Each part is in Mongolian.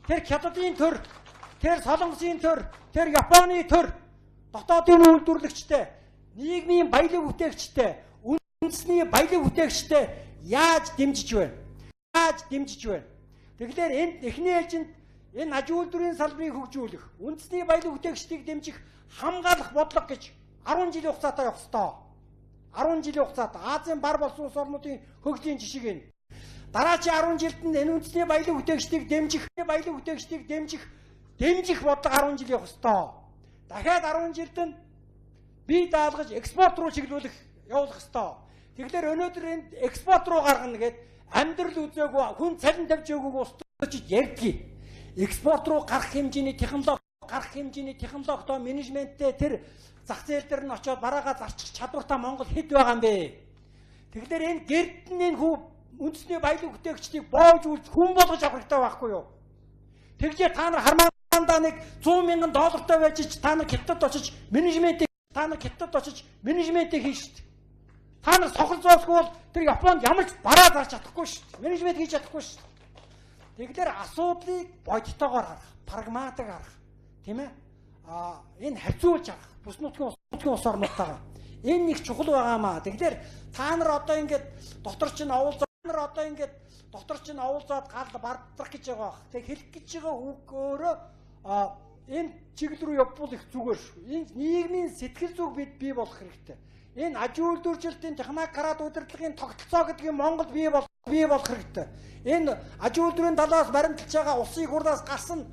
тэр Хятадын төр, тэр Солонгосын төр, тэр Японы төр, дотоодын үйлдвэрлэгчтэй, нийгмийн баялаг бүтээгчтэй, үндэсний баялаг бүтээгчтэй яаж дэмжиж байна? Яаж дэмжиж байна? Тэгэхээр энд эхний ээлжинд энэ аж үйлдвэрийн салбарыг хөгжүүлэх, үндэсний баялаг бүтээгчдийг дэмжих хамгаалах бодлого гэж 10 жилийн хугацаатай явах ёстой. 10 жилийн хугацаатай Азийн бар болсон улс орнуудын хөгжлийн жишгийг энэ. Дараагийн 10 жилд энэ үндэсний баялаг бүтээгчдийг дэмжих бодлого 10 жил явах ёстой. Дахиад 10 жилд нь бие даалгаж экспорт руу чиглүүлэх явуулах ёстой. Тэгэхээр өнөөдөр энд экспорт руу гаргана гэд амьдрал үзээгүй хүн цалин тавьж өгөөг устгаж ярьдгийг. Экспорт руу гарах хэмжээний технологи менежменттэй тэр зах зээл дээр нь очиод бараагаа зарчих чадвартай Монгол хэд байгаа юм бэ? Тэгэхээр энэ гэрдний үндэсний баялаг бүтээгчдийг боож үлдэх хүн болгож авах хэрэгтэй байхгүй юу? Тэгжээ та нар хармаандаа нэг $100,000 байж та нар Хятад очиж менежментийг хийж шít. Та нар сохол зоосгүй бол тэр Японд ямар ч бараа зарж чадахгүй шít. Менежмент хийж чадахгүй шít. Тэгэхээр асуудлыг бодтойгоор харах, прагматик харах, тийм ээ? Энэ харьцуулж харах, бус нутгийн улс орнуудтайгаа. Энэ нэг чухал байгаамаа. Тэгэхээр та нар одоо ингээд дотор чинь овуулзаад гал бардрах гэж байгаа бах. Тэг хэлэх гэж байгаа үг өөрөө энэ чиглэл рүү явбал их зүгээр шүү. Энэ нийгмийн сэтгэл зүг бий болох хэрэгтэй. Энэ аж үйлдвэржилтийн технократ удирдлагын тогтолцоо гэдгийг Монгол бий болох хэрэгтэй. Энэ аж үйлдвэрийн талаас баримталж байгаа улсын хурлаас гарсан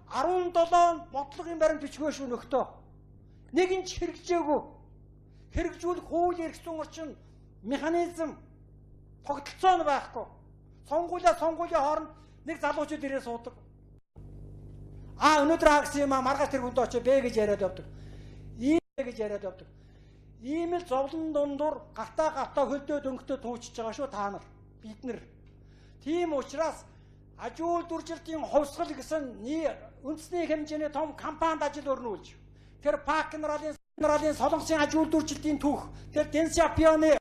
17 бодлогын баримт бичгөө шүү нөхдөө. Нэг нь ч хэрэгжээгүй. Хэрэгжүүлэх хууль эрх зүйн орчин механизм тогтолцоо нь байхгүй. Сонгуулийн хооронд нэг залуучууд ирээ суудаг. Өнөөдөр хаагсан юм маргааш тэр хүнд очиж бэ гэж яриад явдаг. Ийм л зовлон дундуур гартаа хөлдөө дөнгөтөө туучж байгаа шүү та нар. Бид нар. Тийм учраас аж үйлдвэржилтийн хувьсгал гэсэн үндэсний хэмжээний том компанид ажил өрнүүлж тэр Пак Минералын Солонгосын аж үйлдвэржилтийн түүх тэр Денсяпионы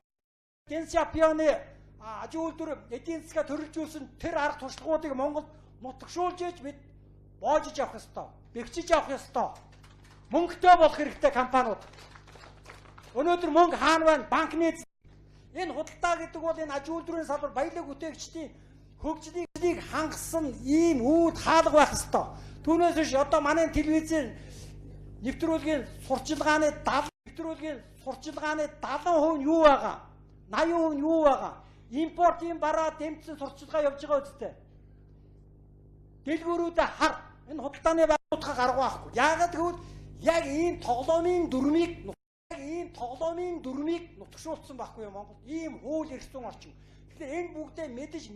аж үйлдвэр эдийн засгаа төрөлжүүлсэн тэр арга туршлагуудыг Монголд нутагшуулж ээж бид боожиж авах ёстой. Бэхжиж авах ёстой. Мөнгөтэй болох хэрэгтэй компаниуд. Өнөөдөр мөнгө хаана байна? Банкны энэ худалдаа гэдэг бол энэ аж үйлдвэрийн салбар баялаг бүтээгчдийн хөгжлийг хангасан ийм үүд хаалга байх ёстой. Түүнээс биш одоо манай телевизийн нэвтрүүлгийн сурчлагын 70% нь юу байгаа? 80% нь юу байгаа? Импортын бараа дэмжсэн сурчлагаа явж байгаа үстэй. Дэлгүүрүүдээ хар энэ худалдааны байгууллагаа гаргах байхгүй. Яагаад гэвэл яг ийм тоглоомын дүрмийг нутагшуулсан байхгүй юу Монгол? Ийм хууль эрх зүйн орчин. Тэгэхээр энэ бүгдээ мэдэрч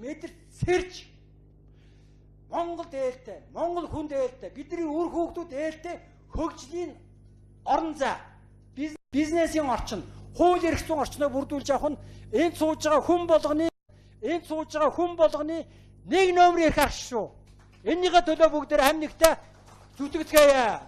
Монгол дээлтэй, Монгол хүн дээлтэй, бидний үр хүүхдүүд дээлтэй хөгжлийн орон зай, бизнесийн орчин, хууль эрх зүйн орчноо бүрдүүлж авах нь энд сууж байгаа хүн болгоны нэг номер их ах шүү. Энийгээ төлөө бүгдээр хамт нэгтээ зүтгэцгээе.